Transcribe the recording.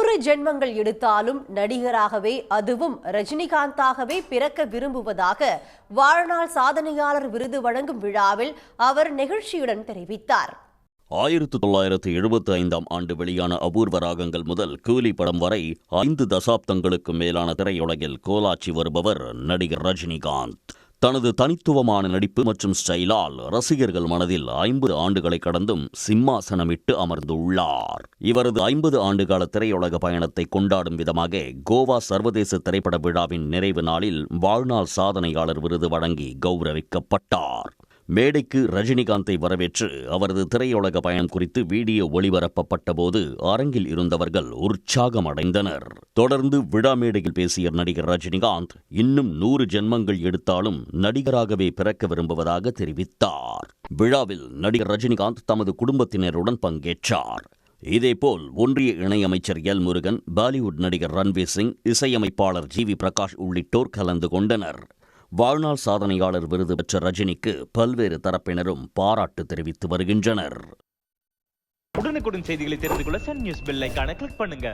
100 ஜென்மங்கள் எடுத்தாலும் நடிகராகவே, அதுவும் ரஜினிகாந்தாகவே பிறக்க விரும்புவதாக வாழ்நாள் சாதனையாளர் விருது வழங்கும் விழாவில் அவர் நெகிழ்ச்சியுடன் தெரிவித்தார். 1975ஆம் ஆண்டு வெளியான அபூர்வ ராகங்கள் முதல் கூலி படம் வரை 5 தசாப்தங்களுக்கு மேலான திரையுலகில் கோலாச்சி வருபவர் நடிகர் ரஜினிகாந்த். தனது தனித்துவமான நடிப்பு மற்றும் ஸ்டைலால் ரசிகர்கள் மனதில் 50 ஆண்டுகளை கடந்தும் சிம்மாசனமிட்டு அமர்ந்துள்ளார். இவரது 50 ஆண்டுகால திரையுலக பயணத்தை கொண்டாடும் விதமாக கோவா சர்வதேச திரைப்பட விழாவின் நிறைவு நாளில் வாழ்நாள் சாதனையாளர் விருது வழங்கி கௌரவிக்கப்பட்டார். மேடைக்கு ரஜினிகாந்தை வரவேற்று அவரது திரையுலக பயணம் குறித்து வீடியோ ஒளிபரப்பப்பட்ட போது அரங்கில் இருந்தவர்கள் உற்சாகமடைந்தனர். தொடர்ந்து விழா மேடையில் பேசிய நடிகர் ரஜினிகாந்த் இன்னும் 100 ஜென்மங்கள் எடுத்தாலும் நடிகராகவே பிறக்க விரும்புவதாக தெரிவித்தார். விழாவில் நடிகர் ரஜினிகாந்த் தமது குடும்பத்தினருடன் பங்கேற்றார். இதேபோல் ஒன்றிய இணையமைச்சர் எல் முருகன், பாலிவுட் நடிகர் ரன்வீர் சிங், இசையமைப்பாளர் ஜி வி பிரகாஷ் உள்ளிட்டோர் கலந்து கொண்டனர். வாழ்நாள் சாதனையாளர் விருது பெற்ற ரஜினிக்கு பல்வேறு தரப்பினரும் பாராட்டு தெரிவித்து வருகின்றனர். உடனுக்குடன் செய்திகளை தெரிந்து கொள்ள சன் நியூஸ் பெல் ஐகானை கிளிக் பண்ணுங்க.